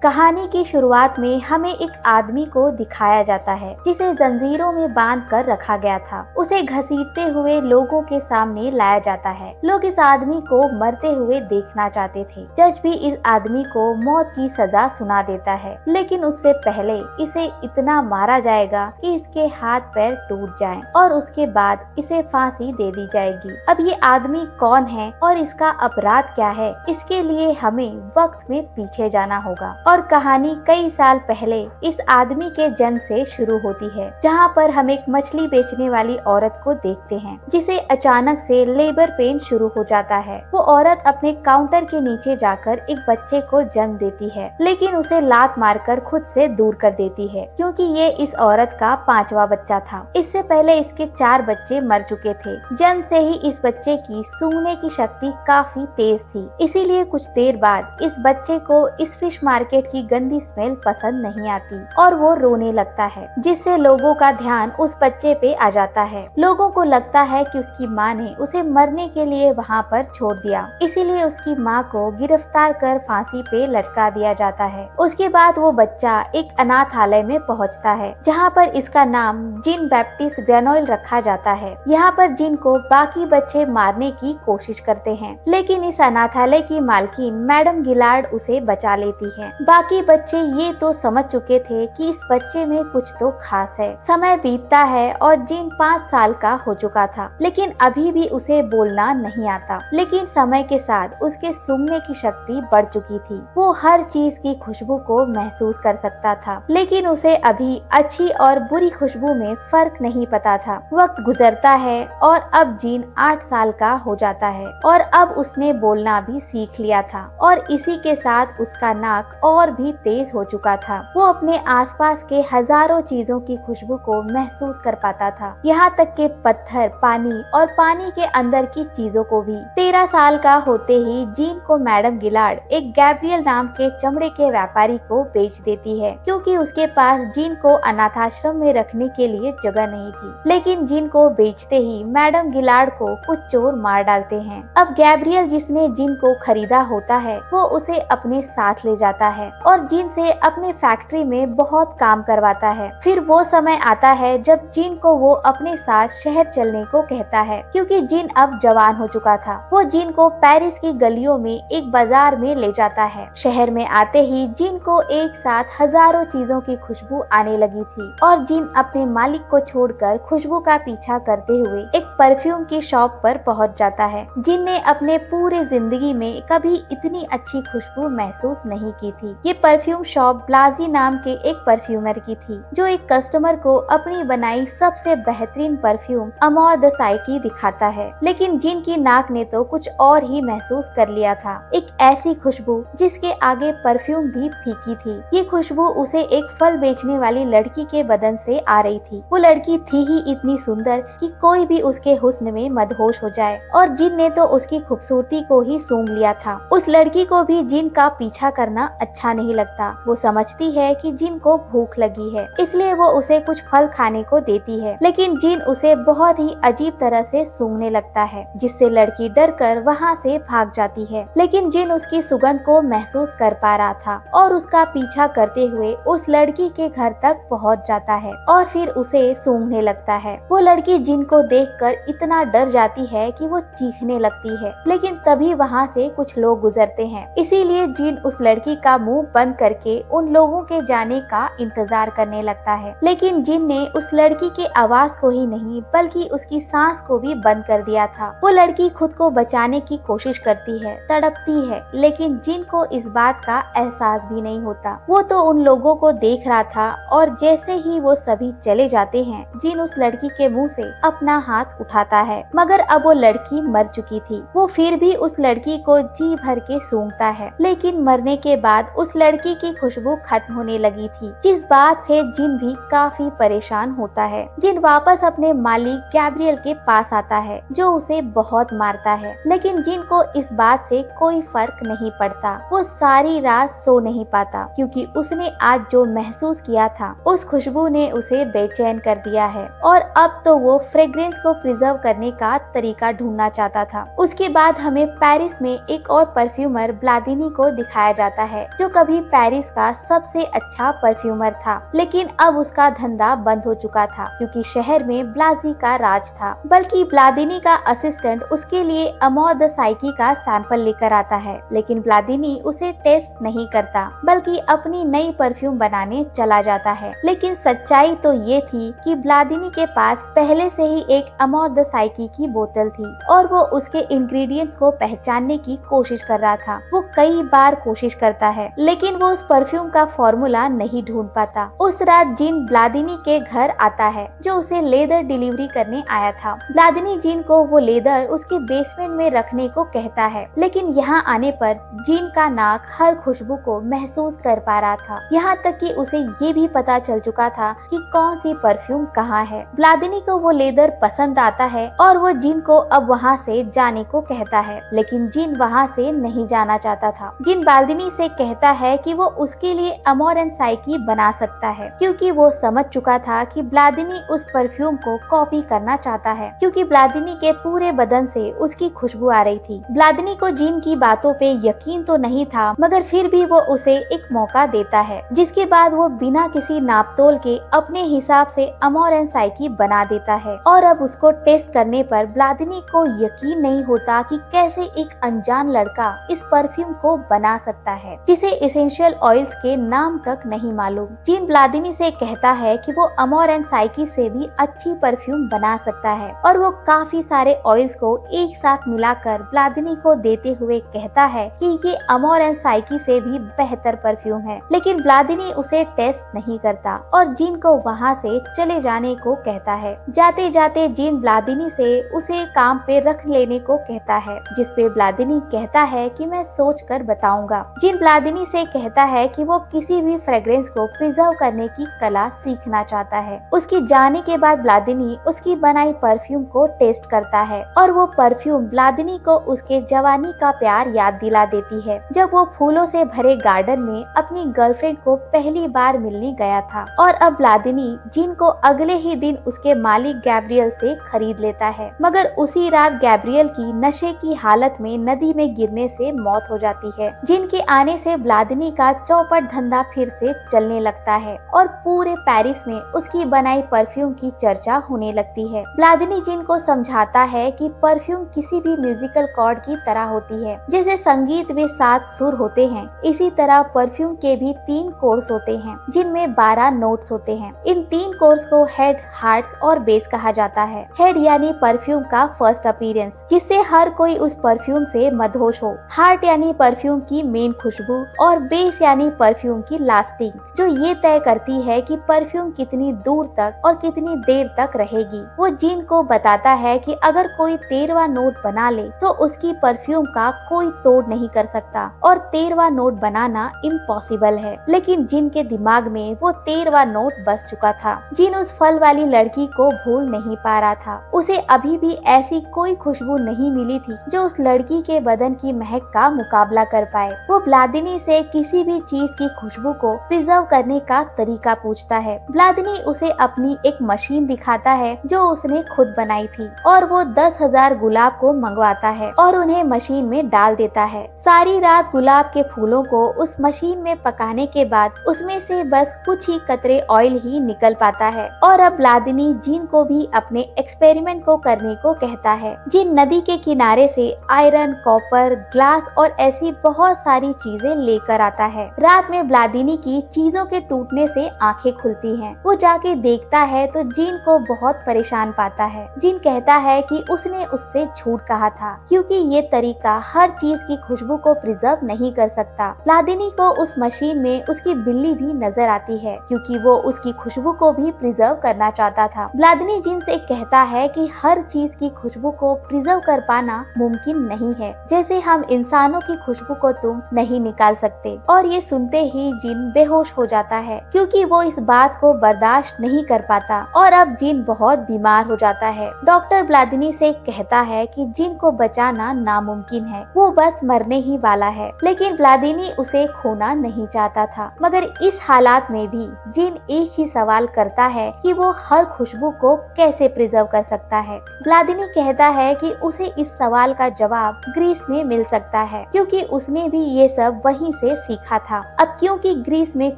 कहानी की शुरुआत में हमें एक आदमी को दिखाया जाता है जिसे जंजीरों में बांध कर रखा गया था। उसे घसीटते हुए लोगों के सामने लाया जाता है। लोग इस आदमी को मरते हुए देखना चाहते थे। जज भी इस आदमी को मौत की सजा सुना देता है, लेकिन उससे पहले इसे इतना मारा जाएगा कि इसके हाथ पैर टूट जाएं और उसके बाद इसे फांसी दे दी जाएगी। अब ये आदमी कौन है और इसका अपराध क्या है, इसके लिए हमें वक्त में पीछे जाना होगा। और कहानी कई साल पहले इस आदमी के जन्म से शुरू होती है, जहाँ पर हम एक मछली बेचने वाली औरत को देखते हैं जिसे अचानक से लेबर पेन शुरू हो जाता है। वो औरत अपने काउंटर के नीचे जाकर एक बच्चे को जन्म देती है, लेकिन उसे लात मारकर खुद से दूर कर देती है क्योंकि ये इस औरत का 5वां बच्चा था। इससे पहले इसके 4 बच्चे मर चुके थे। जन्म से ही इस बच्चे की सूंघने की शक्ति काफी तेज थी, इसीलिए कुछ देर बाद इस बच्चे को इस फिश मार्केट की गंदी स्मेल पसंद नहीं आती और वो रोने लगता है, जिससे लोगों का ध्यान उस बच्चे पे आ जाता है। लोगों को लगता है कि उसकी माँ ने उसे मरने के लिए वहाँ पर छोड़ दिया, इसीलिए उसकी माँ को गिरफ्तार कर फांसी पे लटका दिया जाता है। उसके बाद वो बच्चा एक अनाथालय में पहुँचता है, जहाँ पर इसका नाम जीन बैप्टिस्ट ग्रेनोइल रखा जाता है। यहाँ पर जीन को बाकी बच्चे मारने की कोशिश करते हैं, लेकिन इस अनाथालय की मालकिन मैडम गिलार्ड उसे बचा लेती है। बाकी बच्चे ये तो समझ चुके थे कि इस बच्चे में कुछ तो खास है। समय बीतता है और जीन 5 साल का हो चुका था, लेकिन अभी भी उसे बोलना नहीं आता। लेकिन समय के साथ उसके सूंघने की शक्ति बढ़ चुकी थी। वो हर चीज की खुशबू को महसूस कर सकता था, लेकिन उसे अभी अच्छी और बुरी खुशबू में फर्क नहीं पता था। वक्त गुजरता है और अब जीन 8 साल का हो जाता है और अब उसने बोलना भी सीख लिया था और इसी के साथ उसका नाक और भी तेज हो चुका था। वो अपने आसपास के हजारों चीजों की खुशबू को महसूस कर पाता था, यहाँ तक के पत्थर, पानी और पानी के अंदर की चीजों को भी। 13 साल का होते ही जीन को मैडम गिलार्ड एक गैब्रियल नाम के चमड़े के व्यापारी को बेच देती है, क्योंकि उसके पास जीन को अनाथाश्रम में रखने के लिए जगह नहीं थी। लेकिन जीन को बेचते ही मैडम गिलार्ड को कुछ चोर मार डालते हैं। अब गैब्रियल, जिसने जीन को खरीदा होता है, वो उसे अपने साथ ले जाता है और जीन से अपने फैक्ट्री में बहुत काम करवाता है। फिर वो समय आता है जब जीन को वो अपने साथ शहर चलने को कहता है, क्योंकि जीन अब जवान हो चुका था। वो जीन को पेरिस की गलियों में एक बाजार में ले जाता है। शहर में आते ही जीन को एक साथ हजारों चीजों की खुशबू आने लगी थी और जीन अपने मालिक को छोड़कर खुशबू का पीछा करते हुए एक परफ्यूम की शॉप पर पहुंच जाता है। जीन ने अपने पूरे जिंदगी में कभी इतनी अच्छी खुशबू महसूस नहीं की थी। ये परफ्यूम शॉप ब्लाजी नाम के एक परफ्यूमर की थी, जो एक कस्टमर को अपनी बनाई सबसे बेहतरीन परफ्यूम अमोर द साइकी दिखाता है। लेकिन जीन की नाक ने तो कुछ और ही महसूस कर लिया था, एक ऐसी खुशबू जिसके आगे परफ्यूम भी फीकी थी। ये खुशबू उसे एक फल बेचने वाली लड़की के बदन से आ रही थी। वो लड़की थी ही इतनी सुंदर कि कोई भी उसके हुस्न में मदहोश हो जाए, और जीन ने तो उसकी खूबसूरती को ही सूंघ लिया था। उस लड़की को भी जीन का पीछा करना अच्छा नहीं लगता। वो समझती है कि जीन को भूख लगी है, इसलिए वो उसे कुछ फल खाने को देती है, लेकिन जीन उसे बहुत ही अजीब तरह से सूंघने लगता है, जिससे लड़की डर कर वहाँ से भाग जाती है। लेकिन जीन उसकी सुगंध को महसूस कर पा रहा था और उसका पीछा करते हुए उस लड़की के घर तक पहुँच जाता है और फिर उसे सूंघने लगता है। वो लड़की जीन को देखकर इतना डर जाती है कि वो चीखने लगती है, लेकिन तभी वहाँ से कुछ लोग गुजरते हैं, इसीलिए जीन उस लड़की का मुंह बंद करके उन लोगों के जाने का इंतजार करने लगता है। लेकिन जीन ने उस लड़की के आवाज को ही नहीं बल्कि उसकी सांस को भी बंद कर दिया था। वो लड़की खुद को बचाने की कोशिश करती है, तड़पती है, लेकिन जीन को इस बात का एहसास भी नहीं होता। वो तो उन लोगों को देख रहा था और जैसे ही वो सभी चले जाते हैं, जीन उस लड़की के मुंह से अपना हाथ उठाता है, मगर अब वो लड़की मर चुकी थी। वो फिर भी उस लड़की को जी भर के सूंघता है, लेकिन मरने के बाद उस लड़की की खुशबू खत्म होने लगी थी, जिस बात से जिन भी काफी परेशान होता है। जिन वापस अपने मालिक गैब्रियल के पास आता है, जो उसे बहुत मारता है, लेकिन जिन को इस बात से कोई फर्क नहीं पड़ता। वो सारी रात सो नहीं पाता, क्योंकि उसने आज जो महसूस किया था उस खुशबू ने उसे बेचैन कर दिया है और अब तो वो फ्रेग्रेंस को प्रिजर्व करने का तरीका ढूंढना चाहता था। उसके बाद हमें पेरिस में एक और परफ्यूमर ब्लादिनी को दिखाया जाता है, जो कभी पेरिस का सबसे अच्छा परफ्यूमर था, लेकिन अब उसका धंधा बंद हो चुका था क्योंकि शहर में ब्लाजी का राज था। बल्कि ब्लादिनी का असिस्टेंट उसके लिए अमोर द साइकी का सैंपल लेकर आता है, लेकिन ब्लादिनी उसे टेस्ट नहीं करता बल्कि अपनी नई परफ्यूम बनाने चला जाता है। लेकिन सच्चाई तो ये थी कि ब्लादिनी के पास पहले से ही एक अमोर द साइकी की बोतल थी और वो उसके इंग्रेडिएंट्स को पहचानने की कोशिश कर रहा था। वो कई बार कोशिश करता है लेकिन वो उस परफ्यूम का फॉर्मूला नहीं ढूंढ पाता। उस रात जिन ब्लादिनी के घर आता है, जो उसे लेदर डिलीवरी करने आया था। ब्लादिनी जिन को वो लेदर उसके बेसमेंट में रखने को कहता है, लेकिन यहाँ आने पर जिन का नाक हर खुशबू को महसूस कर पा रहा था। यहाँ तक कि उसे ये भी पता चल चुका था कि कौन सी परफ्यूम कहाँ है। ब्लादिनी को वो लेदर पसंद आता है और वो जिन को अब वहाँ से जाने को कहता है, लेकिन जिन वहाँ से नहीं जाना चाहता था। जिन ब्लादिनी से कहता है कि वो उसके लिए अमोर एंड साइकी बना सकता है, क्योंकि वो समझ चुका था कि ब्लादिनी उस परफ्यूम को कॉपी करना चाहता है, क्योंकि ब्लादिनी के पूरे बदन से उसकी खुशबू आ रही थी। ब्लादिनी को जिन की बातों पे यकीन तो नहीं था, मगर फिर भी वो उसे एक मौका देता है, जिसके बाद वो बिना किसी नापतोल के अपने हिसाब से अमोर एंड साइकी बना देता है। और अब उसको टेस्ट करने पर ब्लादिनी को यकीन नहीं होता कि कैसे एक अनजान लड़का इस परफ्यूम को बना सकता है, जिसे एसेंशियल ऑयल्स के नाम तक नहीं मालूम। जिन ब्लादिनी से कहता है कि वो अमोर एंड साइकी से भी अच्छी परफ्यूम बना सकता है और वो काफी सारे ऑयल्स को एक साथ मिलाकर ब्लादिनी को देते हुए कहता है कि ये अमोर एंड साइकी से भी बेहतर परफ्यूम है। लेकिन ब्लादिनी उसे टेस्ट नहीं करता और जिन को वहाँ से चले जाने को कहता है। जाते जाते जिन ब्लादिनी से उसे काम पे रख लेने को कहता है, जिसपे ब्लादिनी कहता है कि मैं सोच कर बताऊंगा। जिन ब्लादिनी से कहता है कि वो किसी भी फ्रेग्रेंस को प्रिजर्व करने की कला सीखना चाहता है। उसके जाने के बाद ब्लादिनी उसकी बनाई परफ्यूम को टेस्ट करता है और वो परफ्यूम ब्लादिनी को उसके जवानी का प्यार याद दिला देती है, जब वो फूलों से भरे गार्डन में अपनी गर्लफ्रेंड को पहली बार मिलने गया था। और अब ब्लादिनी जिन को अगले ही दिन उसके मालिक गैब्रियल से खरीद लेता है, मगर उसी रात गैब्रियल की नशे की हालत में नदी में गिरने से मौत हो जाती है। जिनके आने से ब्लादिनी का चौपट धंधा फिर से चलने लगता है और पूरे पेरिस में उसकी बनाई परफ्यूम की चर्चा होने लगती है। ब्लादिनी जिन को समझाता है कि परफ्यूम किसी भी म्यूजिकल कॉर्ड की तरह होती है। जैसे संगीत में 7 सुर होते हैं, इसी तरह परफ्यूम के भी 3 कोर्स होते हैं, जिनमें 12 नोट्स होते हैं। इन 3 कोर्स को हेड, हार्ट्स और बेस कहा जाता है। हेड यानी परफ्यूम का फर्स्ट अपीयरेंस, जिससे हर कोई उस परफ्यूम से मदहोश हो। हार्ट यानी परफ्यूम की मेन खुशबू और बेस यानी परफ्यूम की लास्टिंग, जो ये तय करती है कि परफ्यूम कितनी दूर तक और कितनी देर तक रहेगी। वो जिन को बताता है कि अगर कोई 13वां नोट बना ले तो उसकी परफ्यूम का कोई तोड़ नहीं कर सकता और 13वां नोट बनाना इम्पॉसिबल है। लेकिन जिन के दिमाग में वो 13वां नोट बस चुका था। जिन उस फल वाली लड़की को भूल नहीं पा रहा था। उसे अभी भी ऐसी कोई खुशबू नहीं मिली थी जो उस लड़की के बदन की महक का मुकाबला कर पाए। वो ब्लादिनी से किसी भी चीज की खुशबू को प्रिजर्व करने का तरीका पूछता है। ब्लादिनी उसे अपनी एक मशीन दिखाता है जो उसने खुद बनाई थी और वो 10,000 गुलाब को मंगवाता है और उन्हें मशीन में डाल देता है। सारी रात गुलाब के फूलों को उस मशीन में पकाने के बाद उसमें से बस कुछ ही कतरे ऑयल ही निकल पाता है। और अब ब्लादिनी जिन को भी अपने एक्सपेरिमेंट को करने को कहता है। जिन नदी के किनारे से आयरन, कॉपर, ग्लास और ऐसी बहुत सारी चीजें लेकर आता है। रात में ब्लादिनी की चीजों के टूटने से आंखें खुलती हैं। वो जाके देखता है तो जिन को बहुत परेशान पाता है। जिन कहता है कि उसने उससे झूठ कहा था, क्योंकि ये तरीका हर चीज की खुशबू को प्रिजर्व नहीं कर सकता। ब्लादिनी को उस मशीन में उसकी बिल्ली भी नजर आती है, क्योंकि वो उसकी खुशबू को भी प्रिजर्व करना चाहता था। ब्लादिनी जिन से कहता है कि हर चीज की खुशबू को प्रिजर्व कर पाना मुमकिन नहीं है, जैसे हम इंसानों की खुशबू को तुम नहीं निकाल सकते। और ये सुनते ही जिन बेहोश हो जाता है, क्योंकि वो इस बात को बर्दाश्त नहीं कर पाता। और अब जिन बहुत बीमार हो जाता है। डॉक्टर ब्लादिनी से कहता है कि जिन को बचाना नामुमकिन है, वो बस मरने ही वाला है। लेकिन ब्लादिनी उसे खोना नहीं चाहता था। मगर इस हालात में भी जिन एक ही सवाल करता है कि वो हर खुशबू को कैसे प्रिजर्व कर कर सकता है। व्लादिनी कहता है कि उसे इस सवाल का जवाब ग्रीस में मिल सकता है, क्योंकि उसने भी ये सब वहीं से सीखा था। अब क्योंकि ग्रीस में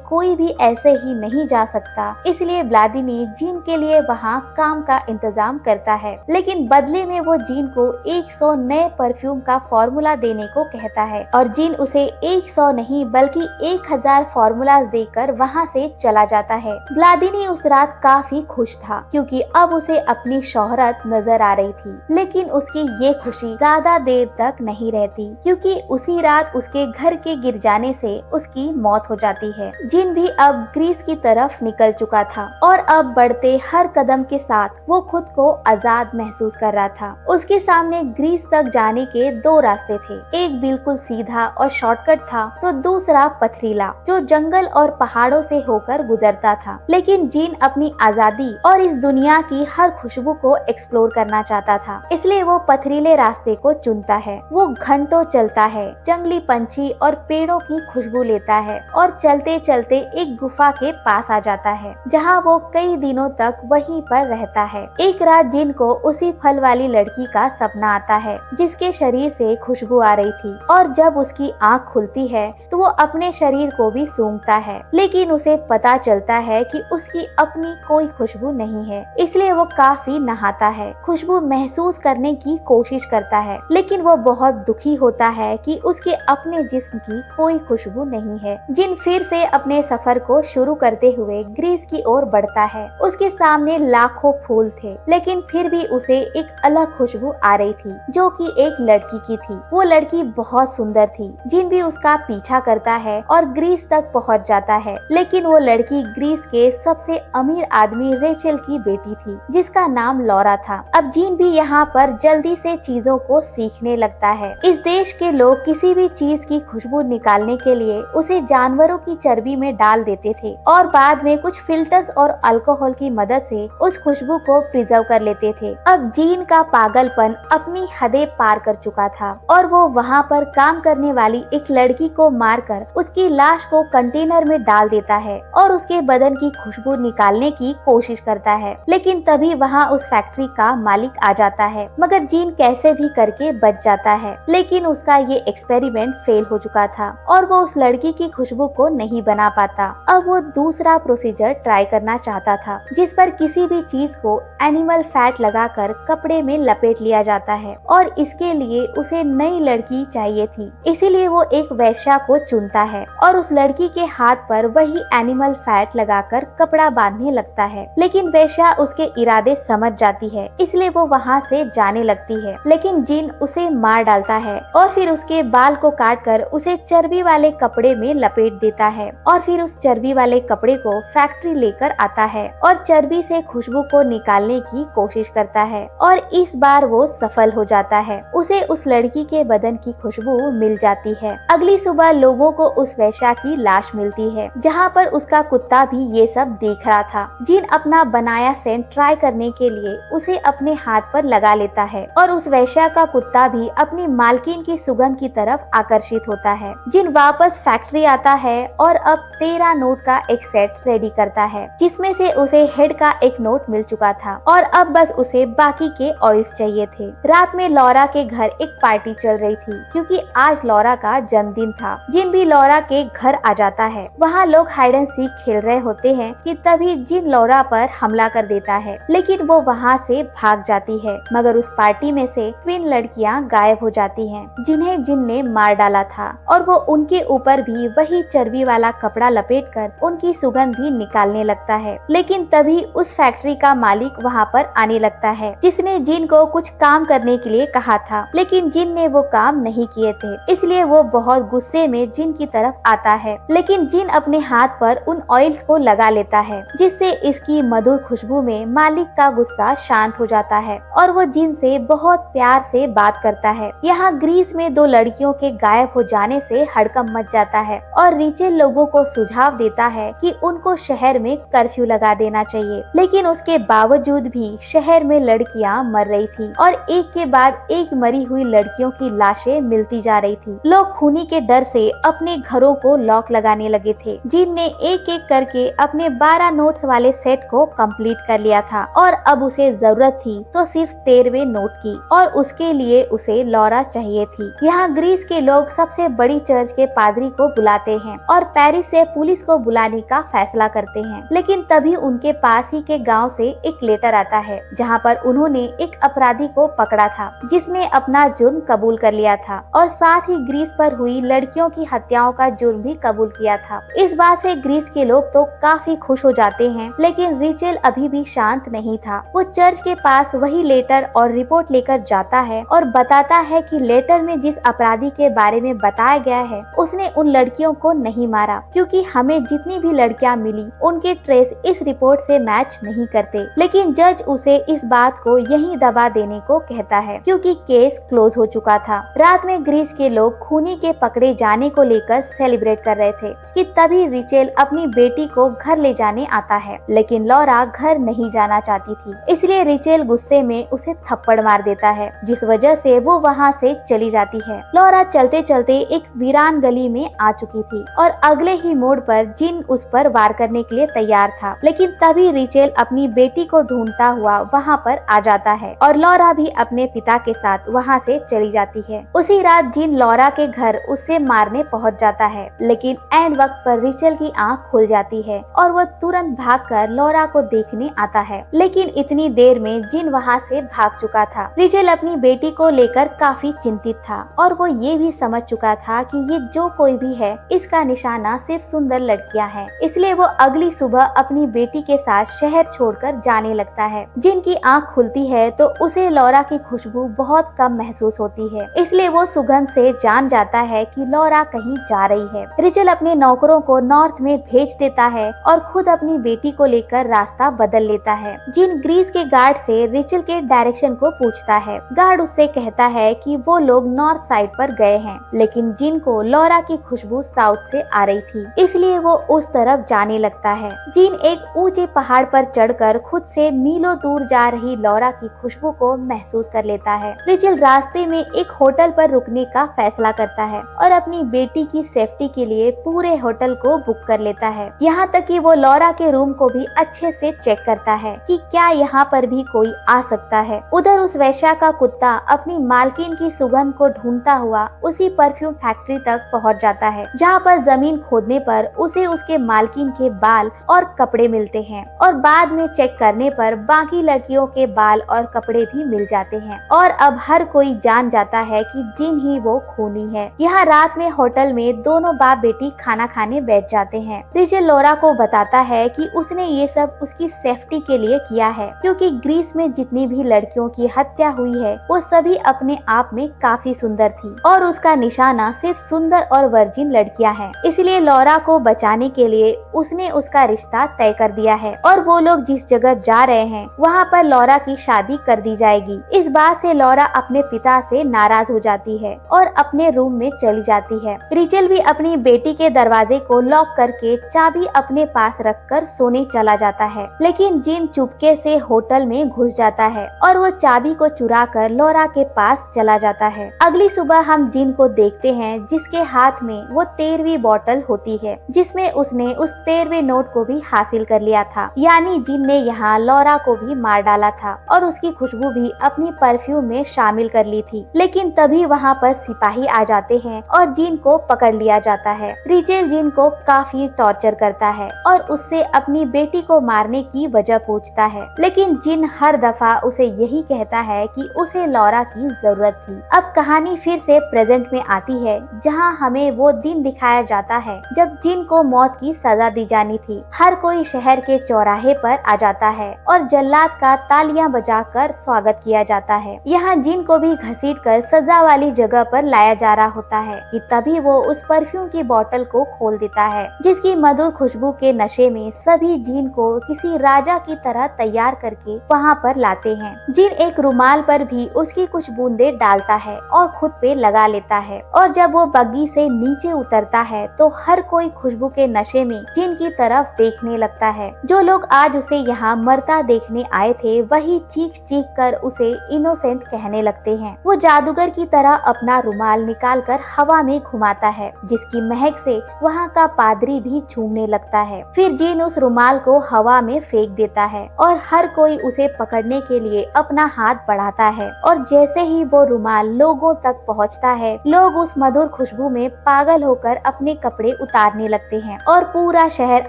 कोई भी ऐसे ही नहीं जा सकता, इसलिए व्लादिनी जीन के लिए वहाँ काम का इंतजाम करता है, लेकिन बदले में वो जीन को 100 नए परफ्यूम का फॉर्मूला देने को कहता है और जीन उसे 100 नहीं बल्कि 1000 फॉर्मूलाज देकर वहाँ से चला जाता है। व्लादिनी उस रात काफी खुश था, क्योंकि अब उसे अपनी शोहरत नजर आ रही थी, लेकिन उसकी ये खुशी ज्यादा देर तक नहीं रहती, क्योंकि उसी रात उसके घर के गिर जाने से उसकी मौत हो जाती है। जिन भी अब ग्रीस की तरफ निकल चुका था और अब बढ़ते हर कदम के साथ वो खुद को आजाद महसूस कर रहा था। उसके सामने ग्रीस तक जाने के दो रास्ते थे, एक बिल्कुल सीधा और शॉर्टकट था, तो दूसरा पथरीला जो जंगल और पहाड़ों से होकर गुजरता था। लेकिन जीन अपनी आजादी और इस दुनिया की हर खुशबू को एक्सप्लोर करना चाहता था, इसलिए वो पथरीले रास्ते को चुनता है। वो घंटों चलता है, जंगली पंछी और पेड़ों की खुशबू लेता है और चलते चलते एक गुफा के पास आ जाता है, जहाँ वो कई दिनों तक वहीं पर रहता है। एक रात जिन को उसी फल वाली लड़की का सपना आता है, जिसके शरीर से खुशबू आ रही थी, और जब उसकी आँख खुलती है तो वो अपने शरीर को भी सूंघता है, लेकिन उसे पता चलता है कि उसकी अपनी कोई खुशबू नहीं है, इसलिए वो काफी नहाता है, खुशबू महसूस करने की कोशिश करता है, लेकिन वो बहुत दुखी होता है कि उसके अपने जिस्म की कोई खुशबू नहीं है। जिन फिर से अपने सफर को शुरू करते हुए ग्रीस की ओर बढ़ता है। उसके सामने लाखों फूल थे, लेकिन फिर भी उसे एक अलग खुशबू आ रही थी, जो कि एक लड़की की थी। वो लड़की बहुत सुंदर थी। जिन भी उसका पीछा करता है और ग्रीस तक पहुंच जाता है, लेकिन वो लड़की ग्रीस के सबसे अमीर आदमी रेचल की बेटी थी, जिसका नाम लौरा था। अब जीन भी यहाँ पर जल्दी से चीजों को सीखने लगता है। इस देश के लोग किसी भी चीज की खुशबू निकालने के लिए उसे जानवरों की चर्बी में डाल देते थे और बाद में कुछ फिल्टर्स और अल्कोहल की मदद से उस खुशबू को प्रिजर्व कर लेते थे। अब जीन का पागलपन अपनी हदें पार कर चुका था और वो वहाँ पर काम करने वाली एक लड़की को मारकर उसकी लाश को कंटेनर में डाल देता है और उसके बदन की खुशबू निकालने की कोशिश करता है। लेकिन तभी वहाँ उस फैक्ट्री का मालिक आ जाता है, मगर जीन कैसे भी करके बच जाता है, लेकिन उसका ये एक्सपेरिमेंट फेल हो चुका था और वो उस लड़की की खुशबू को नहीं बना पाता। अब वो दूसरा प्रोसीजर ट्राई करना चाहता था, जिस पर किसी भी चीज को एनिमल फैट लगाकर कपड़े में लपेट लिया जाता है, और इसके लिए उसे नई लड़की चाहिए थी। इसीलिए वो एक वेश्या को चुनता है और उस लड़की के हाथ पर वही एनिमल फैट लगाकर कपड़ा बांधने लगता है। लेकिन वेश्या उसके इरादे समझ जाती है, इसलिए वो वहाँ से जाने लगती है। लेकिन जिन उसे मार डालता है और फिर उसके बाल को काटकर उसे चर्बी वाले कपड़े में लपेट देता है और फिर उस चर्बी वाले कपड़े को फैक्ट्री लेकर आता है और चर्बी से खुशबू को निकालने की कोशिश करता है, और इस बार वो सफल हो जाता है। उसे उस लड़की के बदन की खुशबू मिल जाती है। अगली सुबह लोगों को उस वेश्या की लाश मिलती है, जहाँ पर उसका कुत्ता भी ये सब देख रहा था। जिन अपना बनाया सेंट ट्राई करने के लिए उसे अपने हाथ पर लगा लेता है और उस वेश्या का कुत्ता भी अपनी मालकिन की सुगंध की तरफ आकर्षित होता है। जिन वापस फैक्ट्री आता है और अब 13 नोट का एक सेट रेडी करता है, जिसमें से उसे हेड का एक नोट मिल चुका था और अब बस उसे बाकी के ऑयल्स चाहिए थे। रात में लौरा के घर एक पार्टी चल रही थी, क्योंकि आज लौरा का जन्मदिन था। जिन भी लौरा के घर आ जाता है, वहाँ लोग हाइड एंड सीक खेल रहे होते हैं कि तभी जिन लौरा पर हमला कर देता है, लेकिन वो वहाँ से भाग जाती है। मगर उस पार्टी में से ट्विन लड़कियाँ गायब हो जाती हैं, जिन्हें जिन ने मार डाला था, और वो उनके ऊपर भी वही चर्बी वाला कपड़ा लपेटकर उनकी सुगंध भी निकालने लगता है। लेकिन तभी उस फैक्ट्री का मालिक वहाँ पर आने लगता है, जिसने जिन को कुछ काम करने के लिए कहा था, लेकिन जिन ने वो काम नहीं किए थे, इसलिए वो बहुत गुस्से में जिन की तरफ आता है। लेकिन जिन अपने हाथ पर उन ऑयल्स को लगा लेता है, जिससे इसकी मधुर खुशबू में मालिक का गुस्सा शांत हो जाता है और वो जिन से बहुत प्यार से बात करता है। यहाँ ग्रीस में 2 लड़कियों के गायब हो जाने से हड़कंप मच जाता है और रिचेल लोगों को सुझाव देता है कि उनको शहर में कर्फ्यू लगा देना चाहिए। लेकिन उसके बावजूद भी शहर में लड़कियां मर रही थी और एक के बाद एक मरी हुई लड़कियों की लाशें मिलती जा रही थी। लोग खूनी के डर से अपने घरों को लॉक लगाने लगे थे। जिन ने एक एक करके अपने 12 नोट्स वाले सेट को कंप्लीट कर लिया था और अब उसे जरूरत थी तो सिर्फ 13वें नोट की, और उसके लिए उसे लॉरा चाहिए थी। यहाँ ग्रीस के लोग सबसे बड़ी चर्च के पादरी को बुलाते हैं और पेरिस से पुलिस को बुलाने का फैसला करते हैं। लेकिन तभी उनके पास ही के गांव से एक लेटर आता है जहां पर उन्होंने एक अपराधी को पकड़ा था जिसने अपना जुर्म कबूल कर लिया था और साथ ही ग्रीस पर हुई लड़कियों की हत्याओं का जुर्म भी कबूल किया था। इस बात से ग्रीस के लोग तो काफी खुश हो जाते हैं, लेकिन रिचेल अभी भी शांत नहीं था। वो चर्च के पास वही लेटर और रिपोर्ट लेकर जाता है और बताता है कि लेटर में जिस अपराधी के बारे में बताया गया है उसने उन लड़कियों को नहीं मारा, क्योंकि हमें जितनी भी लड़कियां मिली उनके ट्रेस इस रिपोर्ट से मैच नहीं करते। लेकिन जज उसे इस बात को यहीं दबा देने को कहता है क्योंकि केस क्लोज हो चुका था। रात में ग्रीस के लोग खूनी के पकड़े जाने को लेकर सेलिब्रेट कर रहे थे कि तभी रिचेल अपनी बेटी को घर ले जाने आता है, लेकिन लॉरा घर नहीं जाना चाहती थी, इसलिए रिचेल गुस्से में उसे थप्पड़ मार देता है, जिस वजह से वो वहाँ से चली जाती है। लॉरा चलते चलते एक वीरान गली में आ चुकी थी और अगले ही मोड़ पर जिन उस पर वार करने के लिए तैयार था, लेकिन तभी रिचेल अपनी बेटी को ढूंढता हुआ वहाँ पर आ जाता है और लॉरा भी अपने पिता के साथ वहाँ से चली जाती है। उसी रात जिन लॉरा के घर उससे मारने पहुँच जाता है, लेकिन ऐन वक्त पर रिचेल की आँख खुल जाती है और वह तुरंत भागकर लॉरा को देखने आता है, लेकिन इतनी देर में जिन वहाँ से भाग चुका था। रिचेल अपनी बेटी को लेकर काफी चिंतित था और वो ये भी समझ चुका था कि ये जो कोई भी है इसका निशाना सिर्फ सुंदर लड़कियां हैं, इसलिए वो अगली सुबह अपनी बेटी के साथ शहर छोड़कर जाने लगता है। जिनकी आंख खुलती है तो उसे लॉरा की खुशबू बहुत कम महसूस होती है, इसलिए वो सुगंध से जान जाता है कि लॉरा कहीं जा रही है। रिचेल अपने नौकरों को नॉर्थ में भेज देता है और खुद अपनी बेटी को लेकर रास्ता बदल लेता है। जिन ग्रीस के गार्ड से रिचेल के डायरेक्शन को पूछता है। गार्ड उससे कहता है कि वो लोग नॉर्थ साइड पर गए हैं, लेकिन जिन को लॉरा की खुशबू साउथ से आ रही थी, इसलिए वो उस तरफ जाने लगता है। जिन एक ऊंचे पहाड़ पर चढ़कर खुद से मीलों दूर जा रही लॉरा की खुशबू को महसूस कर लेता है। रिचेल रास्ते में एक होटल पर रुकने का फैसला करता है और अपनी बेटी की सेफ्टी के लिए पूरे होटल को बुक कर लेता है। यहाँ तक कि वो लॉरा के रूम को भी अच्छे से चेक करता है कि क्या यहाँ पर भी कोई आ सकता है। उधर उस वैश्या का कुत्ता अपनी मालकिन की सुगंध को ढूंढता हुआ उसी परफ्यूम फैक्ट्री तक पहुंच जाता है, जहां पर जमीन खोदने पर उसे उसके मालकिन के बाल और कपड़े मिलते हैं और बाद में चेक करने पर बाकी लड़कियों के बाल और कपड़े भी मिल जाते हैं और अब हर कोई जान जाता है कि जिन ही वो खूनी है। यहाँ रात में होटल में दोनों बाप बेटी खाना खाने बैठ जाते हैं। रिचेल लॉरा को बताता है कि उसने ये सब उसकी सेफ्टी के लिए किया है, क्योंकि ग्रीस में जितनी भी लड़कियों की हत्या हुई है वो सभी अपने आप में काफी सुंदर थी और उसका निशाना सिर्फ सुंदर और वर्जिन लड़कियां हैं। इसलिए लॉरा को बचाने के लिए उसने उसका रिश्ता तय कर दिया है और वो लोग जिस जगह जा रहे हैं वहाँ पर लॉरा की शादी कर दी जाएगी। इस बात से लॉरा अपने पिता से नाराज हो जाती है और अपने रूम में चली जाती है। रिचेल भी अपनी बेटी के दरवाजे को लॉक करके चाबी अपने पास रखकर सोने चला जाता है, लेकिन जिन चुपके से होटल में घुस जाता है और वो चाबी को चुरा कर लॉरा के पास चला जाता है। अगली सुबह हम जिन को देखते हैं जिसके हाथ में वो 13वीं बोतल होती है, जिसमें उसने उस 13वें नोट को भी हासिल कर लिया था, यानी जिन ने यहाँ लॉरा को भी मार डाला था और उसकी खुशबू भी अपनी परफ्यूम में शामिल कर ली थी। लेकिन तभी वहाँ पर सिपाही आ जाते हैं और जिन को पकड़ लिया जाता है। रिचेल जिन को काफी टॉर्चर करता है और उससे अपनी बेटी को मारने की वजह पूछता है, लेकिन जिन हर दफा उसे यही कहता है कि उसे लॉरा की जरूरत थी। अब कहानी फिर से प्रेजेंट में आती है, जहां हमें वो दिन दिखाया जाता है जब जिन को मौत की सजा दी जानी थी। हर कोई शहर के चौराहे पर आ जाता है और जल्लाद का तालियां बजाकर स्वागत किया जाता है। यहाँ जिन को भी घसीटकर सजा वाली जगह पर लाया जा रहा होता है कि तभी वो उस परफ्यूम की बोतल को खोल देता है, जिसकी मधुर खुशबू के नशे में सभी जिन को किसी राजा की तरह तैयार करके वहाँ पर लाते हैं। जिन एक रुमाल पर भी उसकी कुछ बूंदे डालता है और खुद पे लगा लेता है और जब वो बग्गी से नीचे उतरता है तो हर कोई खुशबू के नशे में जिन की तरफ देखने लगता है। जो लोग आज उसे यहाँ मरता देखने आए थे वही चीख चीख कर उसे इनोसेंट कहने लगते हैं। वो जादूगर की तरह अपना रुमाल निकालकर हवा में घुमाता है, जिसकी महक से वहाँ का पादरी भी झूमने लगता है। फिर जिन उस रुमाल को हवा में फेंक देता है और हर कोई उसे पकड़ने के लिए अपना हाथ बढ़ाता है और जैसे ही वो रुमाल लोगों तक पहुंचता है, लोग उस मधुर खुशबू में पागल होकर अपने कपड़े उतारने लगते हैं और पूरा शहर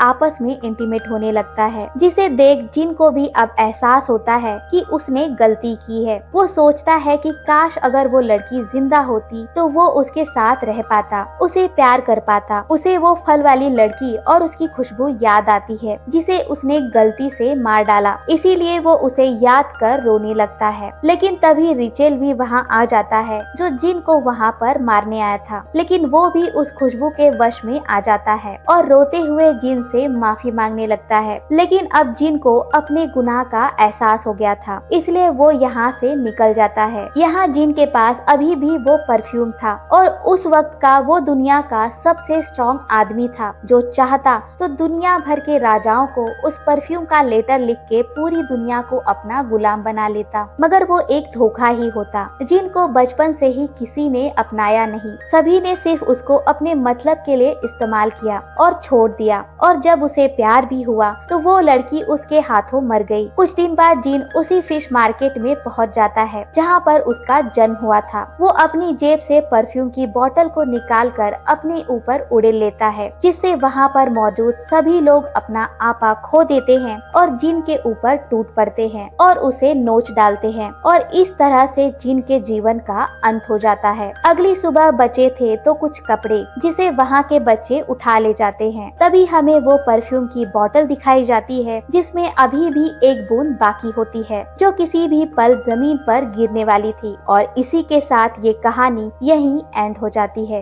आपस में इंटीमेट होने लगता है, जिसे देख जिन को भी अब एहसास होता है कि उसने गलती की है। वो सोचता है कि काश अगर वो लड़की जिंदा होती तो वो उसके साथ रह पाता, उसे प्यार कर पाता। उसे वो फल वाली लड़की और उसकी खुशबू याद आती है जिसे उसने गलती से मार डाला, इसीलिए वो उसे याद कर रोने लगता है। लेकिन तभी रिचेल भी वहाँ आ जाता है जो जिन को वहाँ पर मारने आया था, लेकिन वो भी उस खुशबू के वश में आ जाता है और रोते हुए जिन से माफी मांगने लगता है। लेकिन अब जिन को अपने गुनाह का एहसास हो गया था, इसलिए वो यहाँ से निकल जाता है। यहाँ जिन के पास अभी भी वो परफ्यूम था और उस वक्त का वो दुनिया का सबसे स्ट्रॉन्ग आदमी था, जो चाहता तो दुनिया भर के राजाओं को उस परफ्यूम का लेटर लिख के पूरी दुनिया को अपना गुलाम बना लेता। मगर वो एक धोखा ही होता। जिन को बचपन से ही किसी ने अपनाया नहीं, सभी ने सिर्फ उसको अपने मतलब के लिए इस्तेमाल किया और छोड़ दिया। और जब उसे प्यार भी हुआ तो वो लड़की उसके हाथों मर गई। कुछ दिन बाद जिन उसी फिश मार्केट में पहुंच जाता है जहाँ पर उसका जन्म हुआ था। वो अपनी जेब से परफ्यूम की बोतल को निकालकर अपने ऊपर उड़ेल लेता है, जिससे वहाँ पर मौजूद सभी लोग अपना आपा खो देते हैं और जिन के ऊपर टूट पड़ते हैं और उसे नोच डालते हैं। और इस तरह से जिन के जीवन का अंत हो जाता है। अगली सुबह बचे थे तो कुछ कपड़े जिसे वहाँ के बच्चे उठा ले जाते हैं। तभी हमें वो परफ्यूम की बोतल दिखाई जाती है जिसमें अभी भी एक बूंद बाकी होती है, जो किसी भी पल जमीन पर गिरने वाली थी। और इसी के साथ ये कहानी यहीं एंड हो जाती है।